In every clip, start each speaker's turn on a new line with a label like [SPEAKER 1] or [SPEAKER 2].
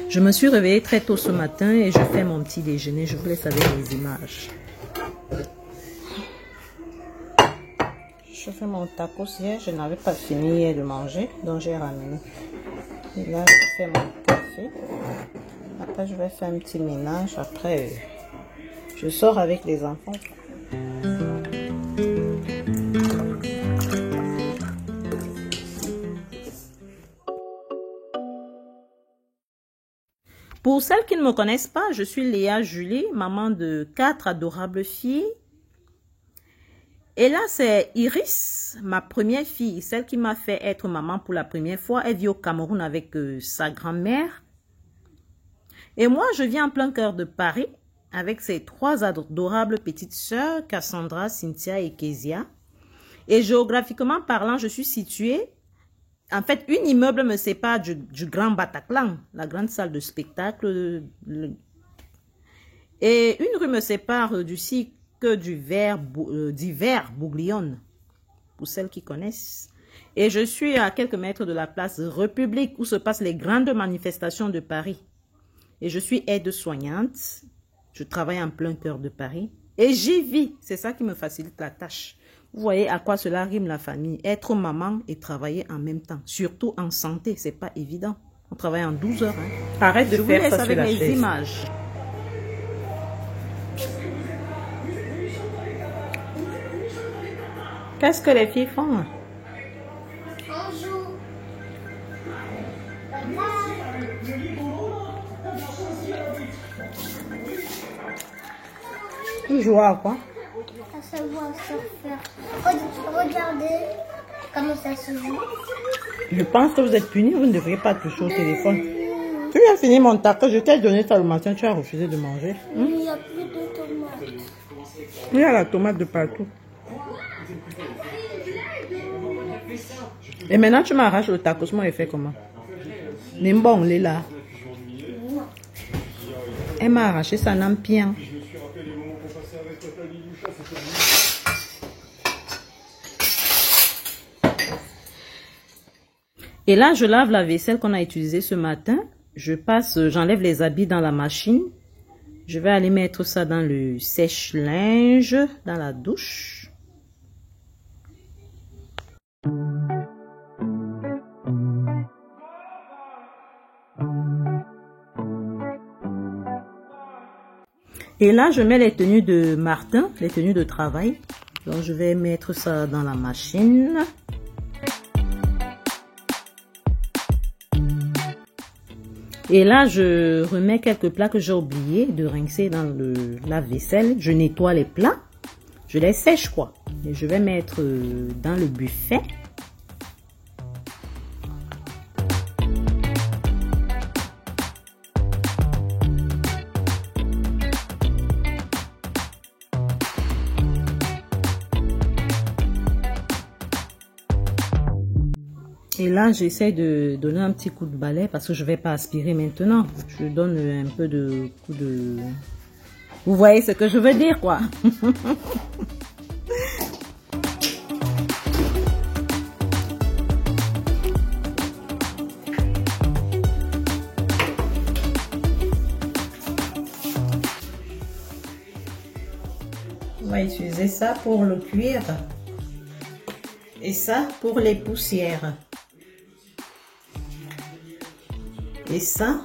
[SPEAKER 1] Je me suis réveillée très tôt ce matin et je fais mon petit déjeuner. Je vous laisse avec les images. Je fais mon tacos hier. Je n'avais pas fini hier de manger, donc j'ai ramené. Et là, je fais mon café. Après, je vais faire un petit ménage. Après, je sors avec les enfants. Pour celles qui ne me connaissent pas, je suis Léa Julie, maman de 4 adorables filles. Et là, c'est Iris, ma première fille, celle qui m'a fait être maman pour la première fois. Elle vit au Cameroun avec sa grand-mère. Et moi, je vis en plein cœur de Paris avec ses 3 adorables petites sœurs, Cassandra, Cynthia et Kezia. Et géographiquement parlant, je suis située. En fait, un immeuble me sépare du Grand Bataclan, la grande salle de spectacle. Et une rue me sépare du cycle d'hiver Bouglione, pour celles qui connaissent. Et je suis à quelques mètres de la place République, où se passent les grandes manifestations de Paris. Et je suis aide-soignante. Je travaille en plein cœur de Paris. Et j'y vis. C'est ça qui me facilite la tâche. Vous voyez à quoi cela rime la famille. Être maman et travailler en même temps. Surtout en santé, c'est pas évident. On travaille en 12 heures. Hein.
[SPEAKER 2] Arrête de faire ça sur la chaise.
[SPEAKER 1] Je vous laisse avec les images.
[SPEAKER 2] Qu'est-ce que les filles font?
[SPEAKER 3] On joue.
[SPEAKER 2] Tu joues à quoi?
[SPEAKER 3] À savoir surfer. Regardez comment ça se joue.
[SPEAKER 2] Je pense que vous êtes punis, vous ne devriez pas toucher au téléphone. Tu viens finir mon tacos, je t'ai donné ça le matin, tu as refusé de manger.
[SPEAKER 3] Il n'y a plus de tomates.
[SPEAKER 2] Il y a la tomate de partout. Et maintenant tu m'arraches le tacos, moi il fait comment? Nimbon, il est là. Elle m'a arraché ça n'empien.
[SPEAKER 1] Et là, je lave la vaisselle qu'on a utilisée ce matin. J'enlève les habits dans la machine. Je vais aller mettre ça dans le sèche-linge, dans la douche. Et là, je mets les tenues de Martin, les tenues de travail. Donc, je vais mettre ça dans la machine. Et là, je remets quelques plats que j'ai oublié de rincer dans le lave-vaisselle. Je nettoie les plats. Je les sèche, quoi. Et je vais mettre dans le buffet. Et là, j'essaie de donner un petit coup de balai parce que je ne vais pas aspirer maintenant. Je donne un peu de coup de... Vous voyez ce que je veux dire, quoi. On va utiliser ça pour le cuir. Et ça pour les poussières. Et ça,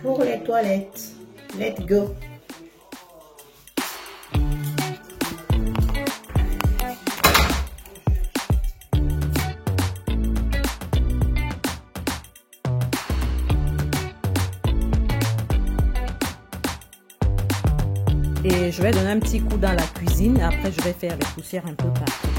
[SPEAKER 1] pour les toilettes. Let's go. Et je vais donner un petit coup dans la cuisine. Après, je vais faire les poussières un peu partout.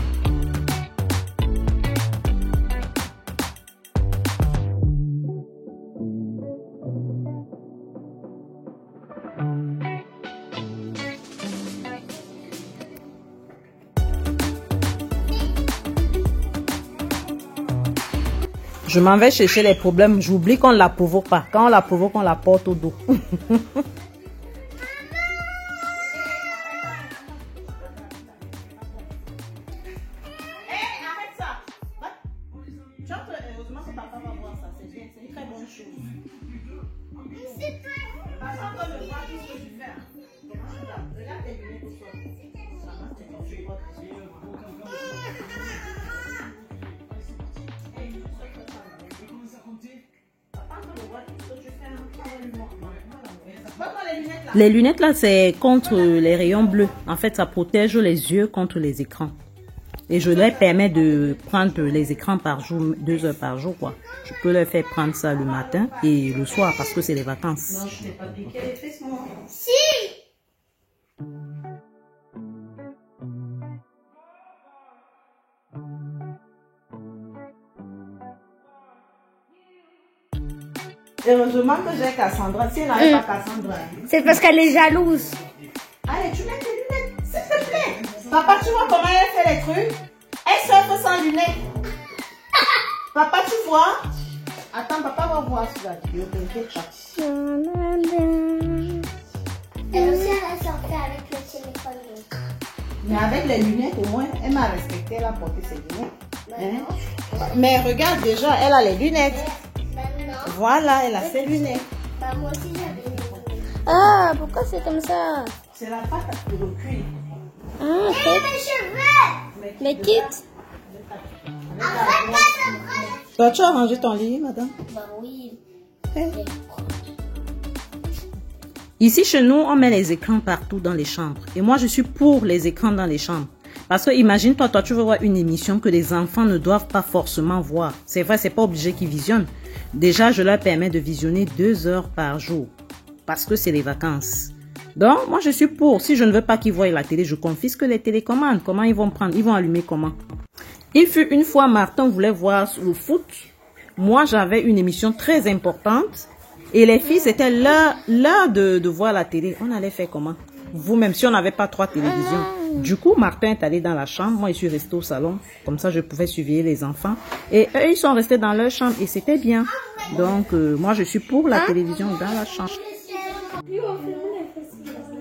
[SPEAKER 1] Je m'en vais chercher les problèmes. J'oublie qu'on ne la provoque pas. Quand on la provoque, on la porte au dos. Les lunettes là, c'est contre les rayons bleus. En fait, ça protège les yeux contre les écrans. Et je leur permets de prendre les écrans par jour, 2 heures par jour, quoi. Je peux leur faire prendre ça le matin et le soir parce que c'est les vacances.
[SPEAKER 2] Non, je t'ai pas piqué les fesses, moi.
[SPEAKER 3] Si.
[SPEAKER 2] Heureusement que j'ai Cassandra. Si elle n'avait pas Cassandra.
[SPEAKER 3] C'est parce qu'elle est jalouse.
[SPEAKER 2] Allez, tu mets tes lunettes, s'il te plaît. Papa, tu vois comment elle fait les trucs? Elle surfe sans lunettes. Papa, tu vois? Attends, papa va voir sur la vidéo, t'inquiète pas.
[SPEAKER 3] Elle aussi, elle a sorti avec le téléphone.
[SPEAKER 2] Mais avec les lunettes, au moins, elle m'a respecté, elle a porté ses lunettes. Hein? Mais regarde déjà, elle a les lunettes. Voilà, elle a ses lunettes.
[SPEAKER 3] Bah, moi aussi, j'avais les lunettes. Ah, pourquoi c'est comme ça?
[SPEAKER 2] C'est la pâte à recul.
[SPEAKER 3] Ah, ok. Mes cheveux! Mais quitte.
[SPEAKER 2] Toi, tu as rangé ton lit, madame?
[SPEAKER 3] Bah oui.
[SPEAKER 1] Ici, chez nous, on met les écrans partout dans les chambres. Et moi, je suis pour les écrans dans les chambres. Parce que imagine-toi, toi, tu veux voir une émission que les enfants ne doivent pas forcément voir. C'est vrai, c'est pas obligé qu'ils visionnent. Déjà, je leur permets de visionner 2 heures par jour. Parce que c'est les vacances. Donc, moi, je suis pour. Si je ne veux pas qu'ils voient la télé, je confisque les télécommandes. Comment ils vont prendre? Ils vont allumer comment? Il fut une fois, Martin voulait voir le foot. Moi, j'avais une émission très importante. Et les filles, c'était l'heure de voir la télé. On allait faire comment? Vous-même, si on n'avait pas 3 télévisions. Du coup, Martin est allé dans la chambre. Moi, je suis restée au salon. Comme ça, je pouvais surveiller les enfants. Et eux, ils sont restés dans leur chambre. Et c'était bien. Donc, moi, je suis pour la télévision dans la chambre.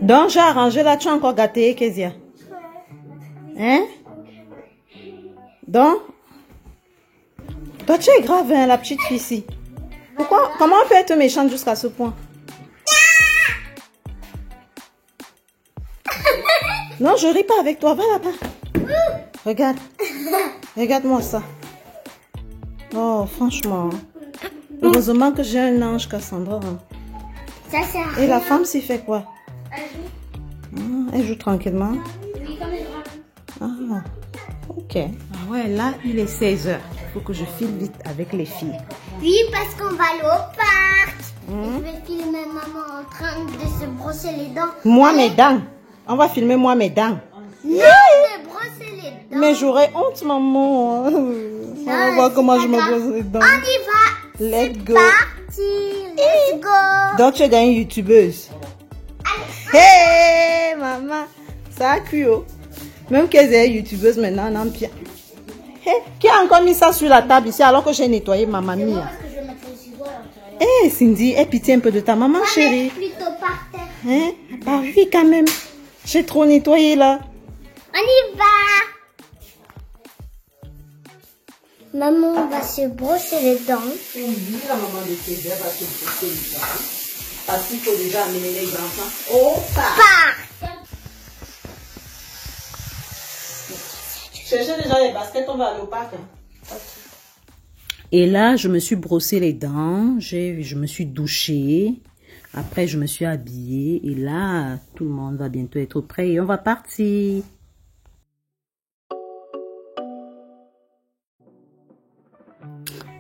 [SPEAKER 2] Donc, j'ai arrangé là, tu as encore gâté, Kezia. Hein? Donc, toi, tu es grave, hein, la petite fille ici. Pourquoi? Comment on peut être méchante jusqu'à ce point? Non, je ris pas avec toi. Va là-bas. Regarde. Regarde-moi ça. Oh, franchement. Heureusement que j'ai un ange, Cassandra.
[SPEAKER 3] Ça sert à
[SPEAKER 2] Et la
[SPEAKER 3] rien.
[SPEAKER 2] femme s'y fait quoi? Elle joue tranquillement.
[SPEAKER 3] Oui, comme elle
[SPEAKER 2] Ah, ok.
[SPEAKER 1] Ah ouais, là, il est 16 heures. Il faut que je file vite avec les filles.
[SPEAKER 3] Oui, parce qu'on va aller au parc. Et je vais filmer maman en train de se brosser les dents.
[SPEAKER 2] Moi, mes dents. On va filmer moi, mes dents.
[SPEAKER 3] Non, de brosser les dents.
[SPEAKER 2] Mais j'aurais honte, maman. On va voir comment je me brosse les dents.
[SPEAKER 3] On y va.
[SPEAKER 2] Let's go.
[SPEAKER 3] Parti. Let's go.
[SPEAKER 2] Donc, tu es devenue youtubeuse. Hey, maman. Ça a cuit, oh. Même qu'elle est youtubeuse maintenant, non, bien. Hey, qui a encore mis ça sur la table ici alors que j'ai nettoyé ma mamie?
[SPEAKER 3] Parce que je vais mettre les ciseaux à l'intérieur.
[SPEAKER 2] Hey, Cindy, aie pitié un peu de ta maman, chérie.
[SPEAKER 3] Plutôt par terre.
[SPEAKER 2] Hein? Bah oui, quand même. J'ai trop nettoyé, là.
[SPEAKER 3] On y va. Maman va se brosser les dents.
[SPEAKER 2] Oui, la maman de Kézia va se brosser les dents. Parce qu'il faut déjà amener les enfants au parc.
[SPEAKER 3] Parc.
[SPEAKER 2] Cherchez déjà les baskets, on va aller au parc.
[SPEAKER 1] Et là, je me suis brossé les dents. Je me suis douchée. Après, je me suis habillée. Et là, tout le monde va bientôt être prêt. Et on va partir.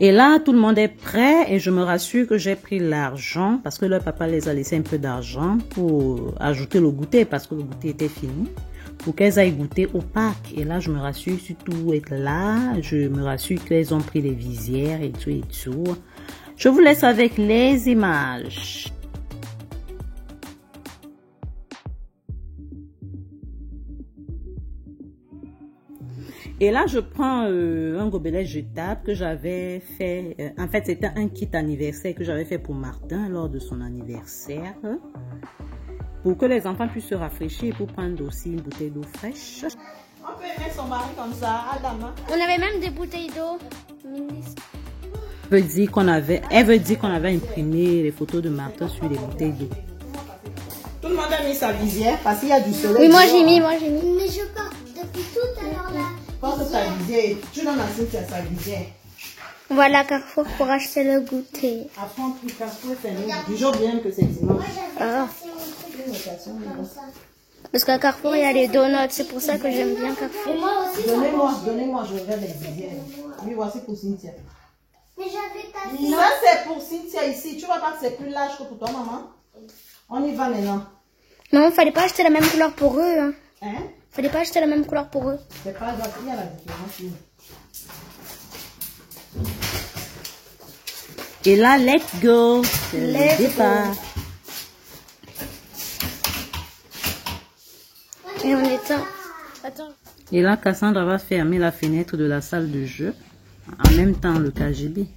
[SPEAKER 1] Et là, tout le monde est prêt et je me rassure que j'ai pris l'argent parce que leur papa les a laissé un peu d'argent pour ajouter le goûter parce que le goûter était fini pour qu'elles aillent goûter au parc. Et là, je me rassure surtout être là. Je me rassure qu'elles ont pris les visières et tout et tout. Je vous laisse avec les images. Et là, je prends un gobelet jetable que j'avais fait. En fait, c'était un kit anniversaire que j'avais fait pour Martin lors de son anniversaire. Pour que les enfants puissent se rafraîchir et pour prendre aussi une bouteille d'eau fraîche.
[SPEAKER 2] On peut mettre son mari comme ça, Adama.
[SPEAKER 3] On avait même des bouteilles d'eau.
[SPEAKER 1] Elle veut dire qu'on avait imprimé les photos de Martin sur les bouteilles d'eau.
[SPEAKER 2] Tout le monde a mis sa visière parce qu'il y a du soleil.
[SPEAKER 3] Oui, moi j'ai mis. Mais je porte depuis tout à l'heure là.
[SPEAKER 2] Porte ta visière. Tu donnes à Cynthia sa visière.
[SPEAKER 3] On va à la Carrefour pour acheter le goûter.
[SPEAKER 2] Après, on peut Carrefour, c'est nous. Du jour bien que c'est dimanche.
[SPEAKER 3] Ah. Parce qu'à Carrefour, il y a les donuts. C'est pour ça que j'aime bien Carrefour.
[SPEAKER 2] Donnez-moi, je regarde les dizaines. Oui, voici pour Cynthia.
[SPEAKER 3] Mais j'avais ta
[SPEAKER 2] Ça, c'est pour Cynthia ici. Tu vois pas que c'est plus large que pour toi, maman? On y va maintenant.
[SPEAKER 3] Non, fallait pas acheter la même couleur pour eux. Hein.
[SPEAKER 2] Hein?
[SPEAKER 3] Fallait pas acheter la même couleur pour eux.
[SPEAKER 2] C'est pas grave, il y a la différence. Oui.
[SPEAKER 1] Et là, let's go. C'est le
[SPEAKER 3] Let's
[SPEAKER 1] départ.
[SPEAKER 3] Et on éteint. Attends.
[SPEAKER 1] Et là, Cassandra va fermer la fenêtre de la salle de jeu. En même temps, le KGB.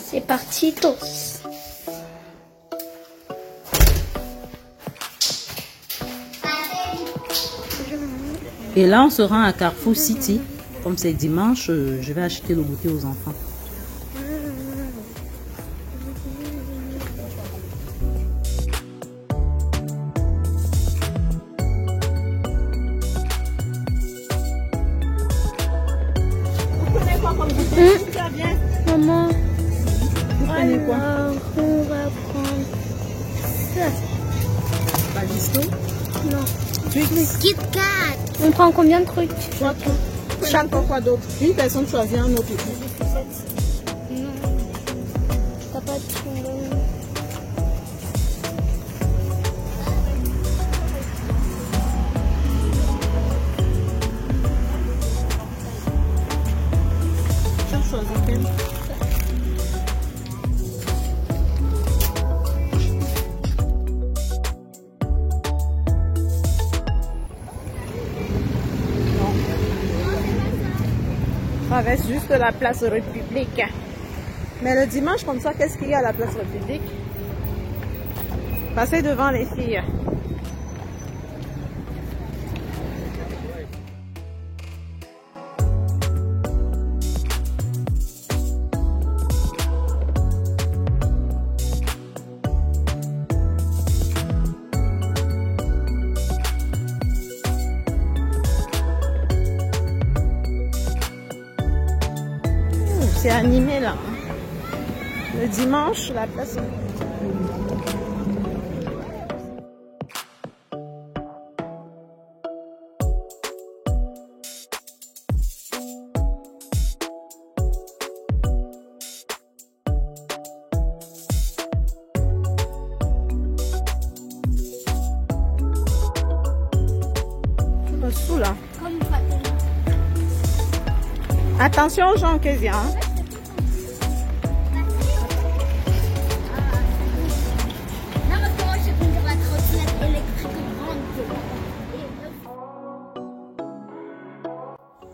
[SPEAKER 3] C'est parti, tous.
[SPEAKER 1] Et là, on se rend à Carrefour City. Comme c'est dimanche, je vais acheter le goûter aux enfants.
[SPEAKER 3] Maman,
[SPEAKER 1] prenez quoi?
[SPEAKER 3] alors, on va prendre ça.
[SPEAKER 1] Pas disco?
[SPEAKER 3] Non. Kit Kat. On prend combien de trucs?
[SPEAKER 2] Chaque fois quoi d'autre? Une personne choisit un autre.
[SPEAKER 3] Non. T'as pas de trombone.
[SPEAKER 2] Tu choisis quel? Traverse juste la place République. Mais le dimanche, comme ça, qu'est-ce qu'il y a à la place République? Passez devant les filles. C'est animé là. Le dimanche, la place. Sous là. Attention aux gens qui viennent.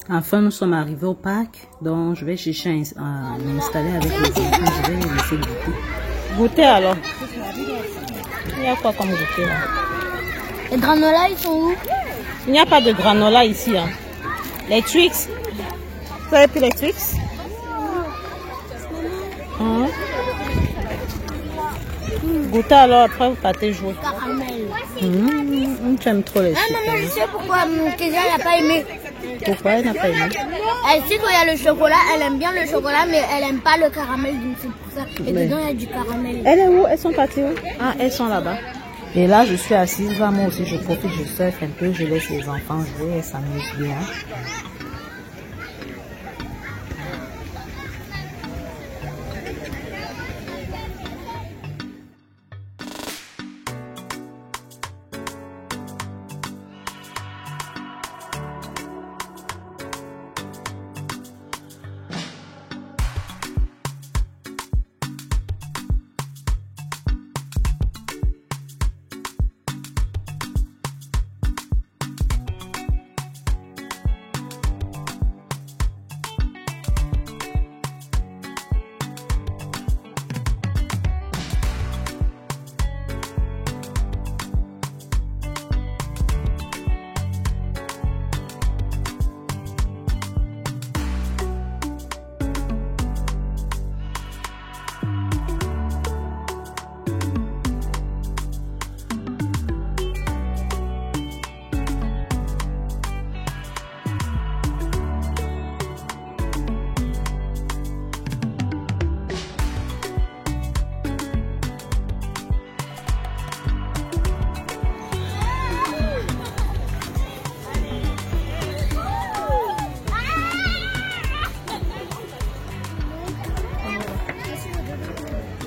[SPEAKER 1] Enfin, nous sommes arrivés au parc. Donc, je vais chercher à m'installer avec les enfants. Je vais les laisser goûter.
[SPEAKER 2] Goûter alors. Il y a quoi comme goûter là?
[SPEAKER 3] Les granolas, ils sont où?
[SPEAKER 2] Il n'y a pas de granola ici. Hein. Les Twix. Vous avez pris les Twix? Hein? Goûtez alors, après vous partez jouer.
[SPEAKER 3] Caramel.
[SPEAKER 2] Tu aimes trop les
[SPEAKER 3] Ah,
[SPEAKER 2] sucres.
[SPEAKER 3] maman, je sais pourquoi Kézia n'a pas aimé.
[SPEAKER 2] Pourquoi elle n'a pas aimé?
[SPEAKER 3] Elle sait qu'il y a le chocolat, elle aime bien le chocolat, mais elle aime pas le caramel, donc c'est pour ça. Et
[SPEAKER 2] Mais-
[SPEAKER 3] dedans, il y a du caramel.
[SPEAKER 2] Elle est où? Elles sont parties où? Ah, elles sont là-bas.
[SPEAKER 1] Et là, je suis assise. Là, moi aussi, je profite, je surfe un peu. Je laisse les enfants jouer. Elles s'amusent bien.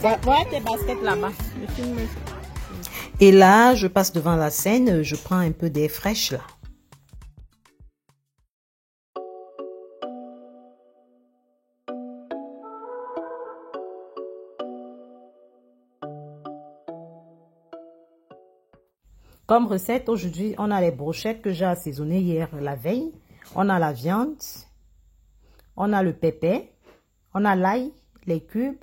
[SPEAKER 1] Voilà tes baskets là-bas. Et là, je passe devant la scène, je prends un peu d'air fraîche là. Comme recette, aujourd'hui, on a les brochettes que j'ai assaisonnées hier la veille. On a la viande, on a le pépé, on a l'ail, les cubes,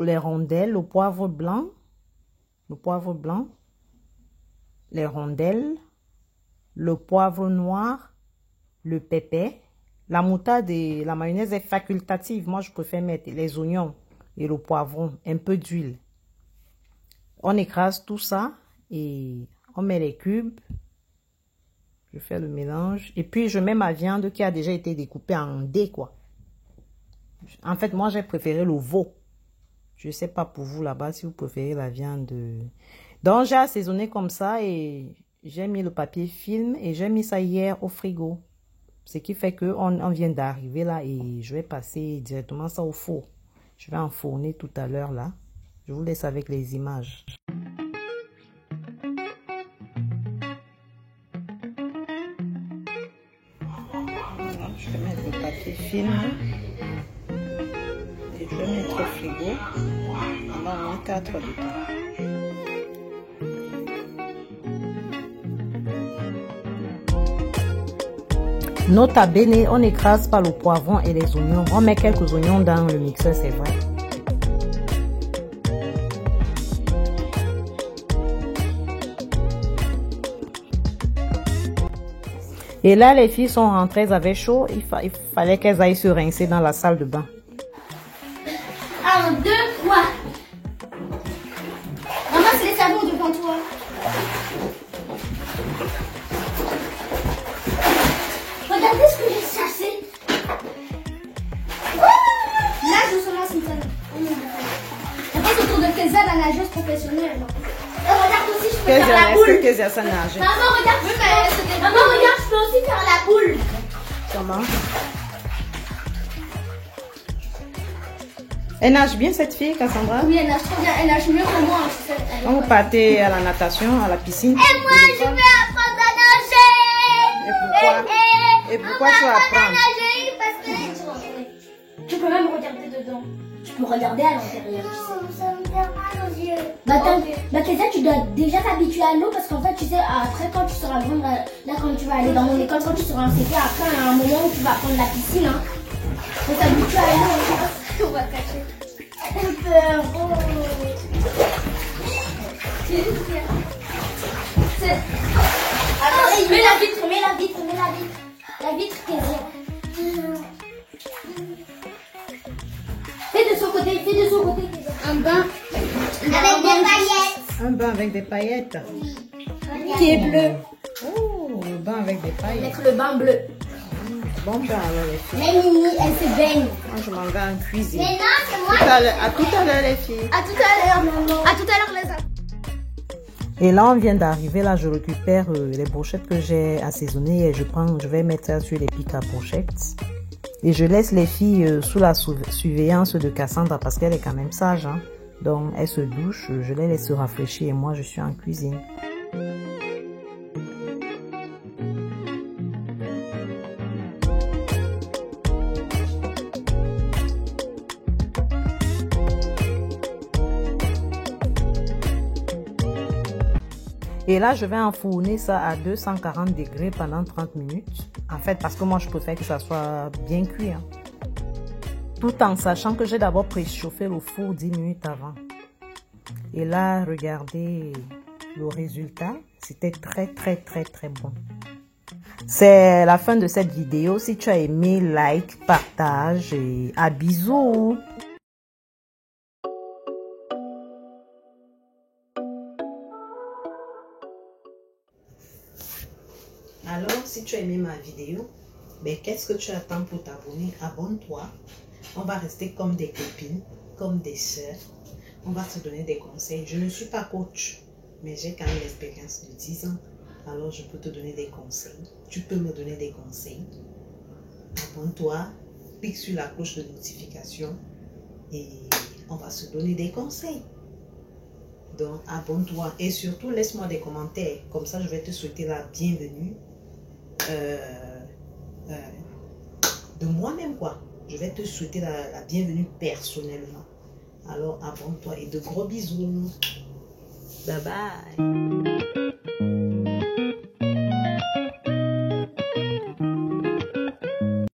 [SPEAKER 1] les rondelles, le poivre blanc, les rondelles, le poivre noir, le pépé. La moutarde et la mayonnaise est facultative. Moi, je préfère mettre les oignons et le poivron, un peu d'huile. On écrase tout ça et on met les cubes. Je fais le mélange. Et puis, je mets ma viande qui a déjà été découpée en dés, quoi. En fait, moi, j'ai préféré le veau. Je ne sais pas pour vous là-bas si vous préférez la viande. Donc, j'ai assaisonné comme ça et j'ai mis le papier film et j'ai mis ça hier au frigo. Ce qui fait qu'on vient d'arriver là et je vais passer directement ça au four. Je vais enfourner tout à l'heure là. Je vous laisse avec les images. Je vais mettre le papier film et je vais mettre au frigo pendant 24 heures de temps. Nota bene, on n'écrase pas le poivron et les oignons. On met quelques oignons dans le mixeur, c'est vrai. Et là, les filles sont rentrées, elles avaient chaud. Il fallait qu'elles aillent se rincer dans la salle de bain.
[SPEAKER 3] 1, 2, 3. Ramasse les savons devant toi. Regardez ce que j'ai chassé. Nage doucement, Cynthia. On passe autour de Kezia, la nageuse professionnelle. Regarde aussi, je peux faire la boule.
[SPEAKER 1] Est-ce que Kezia ça nage?
[SPEAKER 3] Maman, regarde, maman, regarde, je peux aussi faire la boule.
[SPEAKER 1] Comment? Elle nage bien cette fille, Cassandra?
[SPEAKER 3] Oui, elle nage trop bien, elle nage mieux que moi.
[SPEAKER 1] On partait à la natation, à la piscine.
[SPEAKER 3] Et moi, je vais apprendre à nager.
[SPEAKER 1] Et pourquoi tu vas apprendre?
[SPEAKER 3] À nager parce que tu peux même regarder dedans. Tu peux regarder à l'intérieur. Ça me fait mal aux yeux. Bah Kezia, tu dois déjà t'habituer à l'eau parce qu'en fait, tu sais, après quand tu seras grande, là quand tu vas aller dans mon école, quand tu seras en CP, après, il y a un moment où tu vas prendre la piscine. Hein. Faut t'habituer à l'eau. On va cacher. Un peu. Attends, mets la vitre. La vitre, Kezia. Fais de son côté, Kezia. Un bain avec des paillettes.
[SPEAKER 1] Un bain avec des paillettes.
[SPEAKER 3] Qui est bleu.
[SPEAKER 1] Oh, le bain avec des paillettes.
[SPEAKER 3] Avec le bain bleu.
[SPEAKER 1] Bon bain alors les filles.
[SPEAKER 3] Mais Mimi, elle se baigne.
[SPEAKER 1] Moi je m'en vais en cuisine.
[SPEAKER 3] Mais non, c'est moi.
[SPEAKER 1] À tout à l'heure les filles.
[SPEAKER 3] À tout à l'heure, maman. À tout à l'heure, les amis.
[SPEAKER 1] Et là, on vient d'arriver. Là, je récupère les brochettes que j'ai assaisonnées et je vais mettre ça sur les pics à brochettes. Et je laisse les filles sous la surveillance de Cassandra parce qu'elle est quand même sage. Hein. Donc, elle se douche, je les laisse se rafraîchir et moi, je suis en cuisine. Et là, je vais enfourner ça à 240 degrés pendant 30 minutes. En fait, parce que moi, je préfère que ça soit bien cuit. Hein. Tout en sachant que j'ai d'abord préchauffé le four 10 minutes avant. Et là, regardez le résultat. C'était très bon. C'est la fin de cette vidéo. Si tu as aimé, like, partage et à bisous. Alors, si tu as aimé ma vidéo, ben, qu'est-ce que tu attends pour t'abonner? Abonne-toi. On va rester comme des copines, comme des sœurs. On va se donner des conseils. Je ne suis pas coach, mais j'ai quand même l'expérience de 10 ans. Alors, je peux te donner des conseils. Tu peux me donner des conseils. Abonne-toi, clique sur la cloche de notification et
[SPEAKER 2] on va se donner des conseils. Donc, abonne-toi et surtout, laisse-moi des commentaires. Comme ça, je vais te souhaiter la bienvenue de moi-même, quoi. Je vais te souhaiter la bienvenue personnellement. Alors, abonne-toi et de gros bisous. Bye bye.